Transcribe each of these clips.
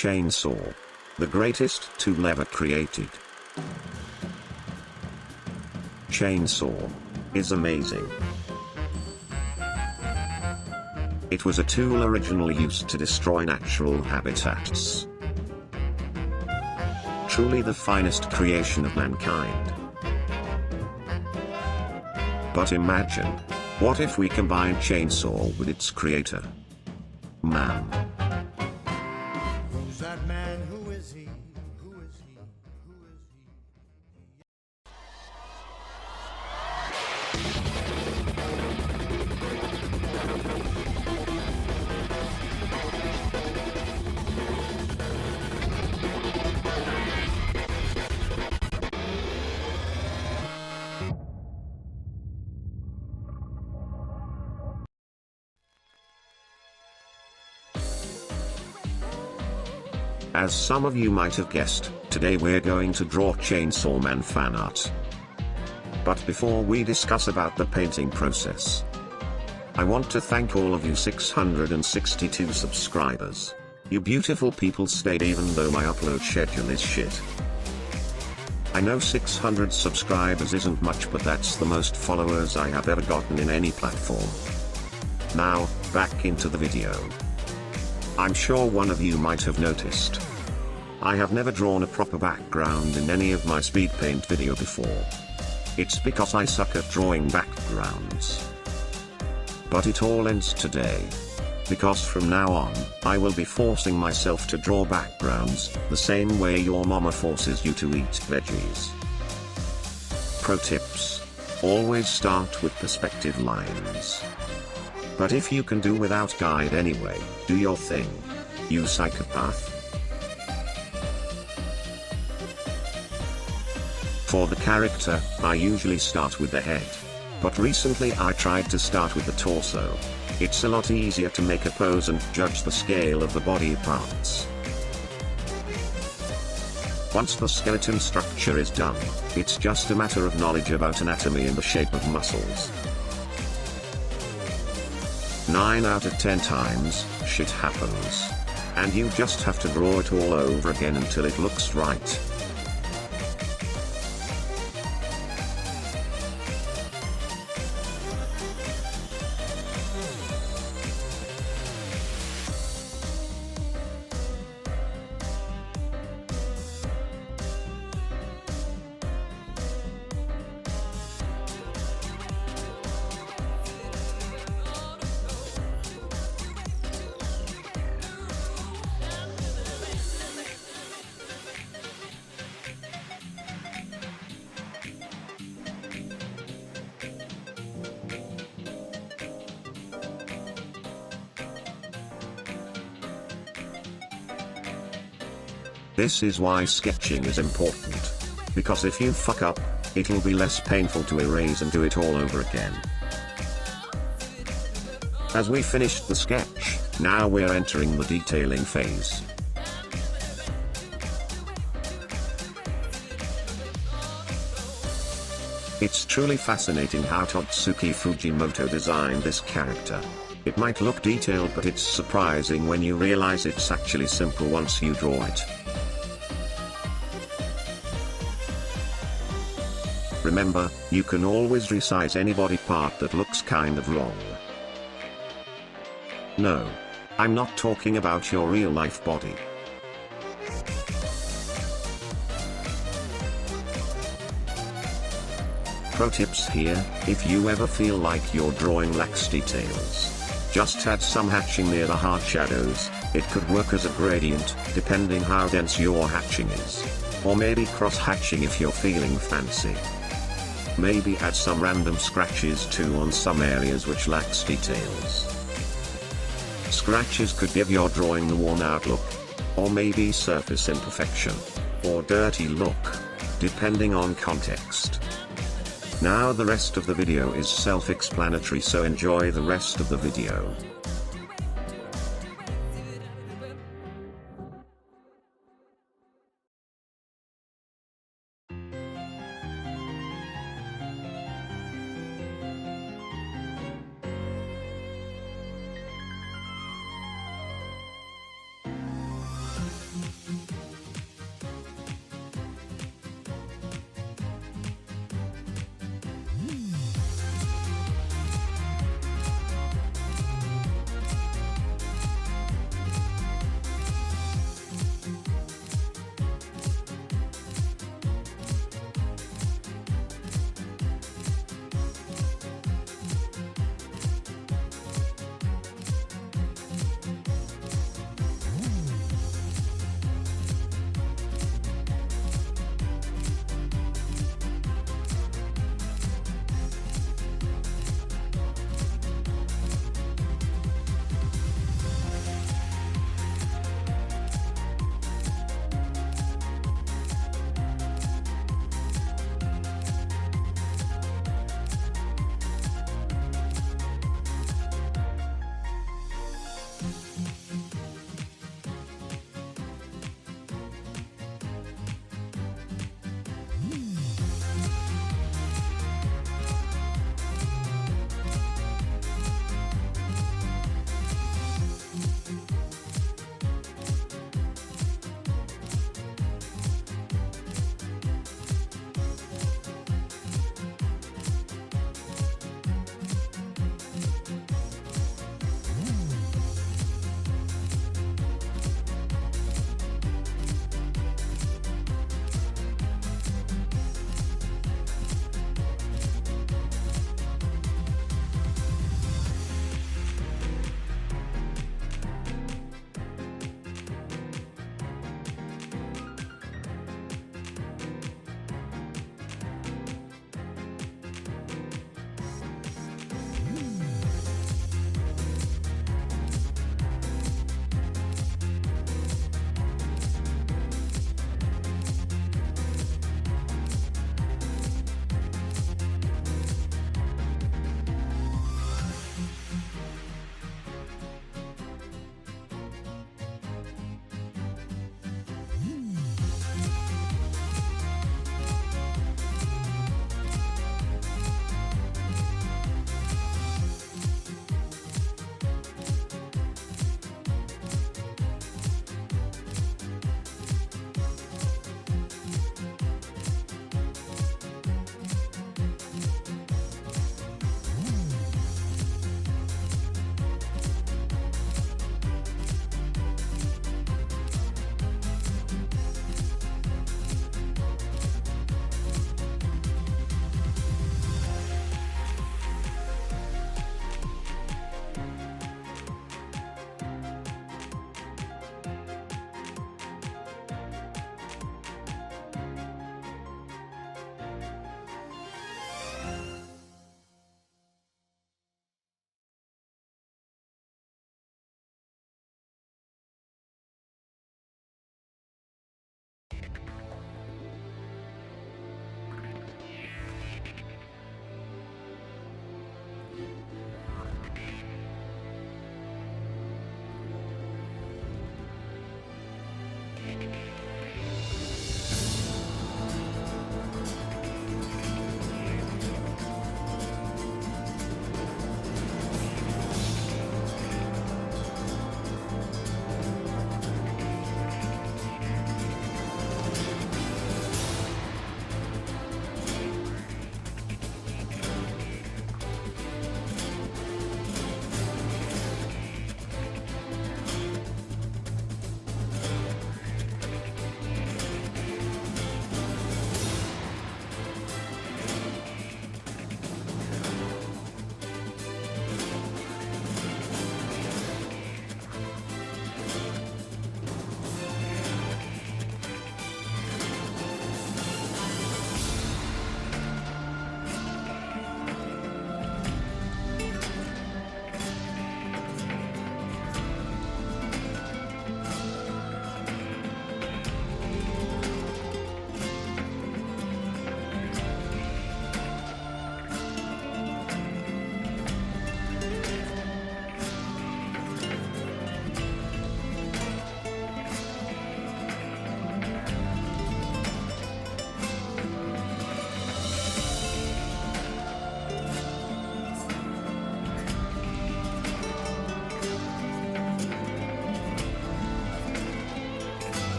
Chainsaw. The greatest tool ever created. Chainsaw is amazing. It was a tool originally used to destroy natural habitats. Truly the finest creation of mankind. But imagine, what if we combine Chainsaw with its creator? Man. Who's that man? Who is he? Who is he? Who is he? As some of you might have guessed, today we're going to draw Chainsaw Man fan art. But before we discuss about the painting process, I want to thank all of you 662 subscribers. You beautiful people stayed even though my upload schedule is shit. I know 600 subscribers isn't much, but that's the most followers I have ever gotten in any platform. Now, back into the video. I'm sure one of you might have noticed, I have never drawn a proper background in any of my Speedpaint video before. It's because I suck at drawing backgrounds. But it all ends today. Because from now on, I will be forcing myself to draw backgrounds, the same way your mama forces you to eat veggies. Pro tips. Always start with perspective lines. But if you can do without guide anyway, do your thing. You psychopath. For the character, I usually start with the head. But recently I tried to start with the torso. It's a lot easier to make a pose and judge the scale of the body parts. Once the skeleton structure is done, it's just a matter of knowledge about anatomy and the shape of muscles. 9 out of 10 times, shit happens. And you just have to draw it all over again until it looks right. This is why sketching is important. Because if you fuck up, it'll be less painful to erase and do it all over again. As we finished the sketch, now we're entering the detailing phase. It's truly fascinating how Totsuki Fujimoto designed this character. It might look detailed, but it's surprising when you realize it's actually simple once you draw it. Remember, you can always resize any body part that looks kind of wrong. No. I'm not talking about your real life body. Pro tips here, if you ever feel like your drawing lacks details, just add some hatching near the hard shadows. It could work as a gradient, depending how dense your hatching is. Or maybe cross-hatching if you're feeling fancy. Maybe add some random scratches too on some areas which lacks details. Scratches could give your drawing the worn-out look. Or maybe surface imperfection. Or dirty look. Depending on context. Now the rest of the video is self-explanatory, so enjoy the rest of the video.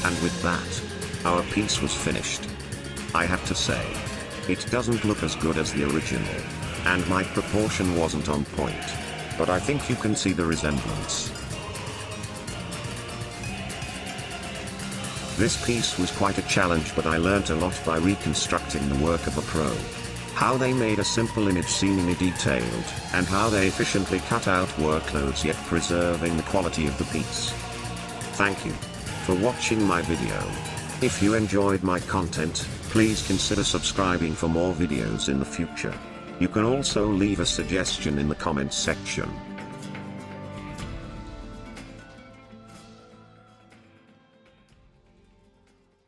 And with that, our piece was finished. I have to say, it doesn't look as good as the original, and my proportion wasn't on point, but I think you can see the resemblance. This piece was quite a challenge, but I learnt a lot by reconstructing the work of a pro. How they made a simple image seemingly detailed, and how they efficiently cut out workloads yet preserving the quality of the piece. Thank you for watching my video. If you enjoyed my content, please consider subscribing for more videos in the future. You can also leave a suggestion in the comments section.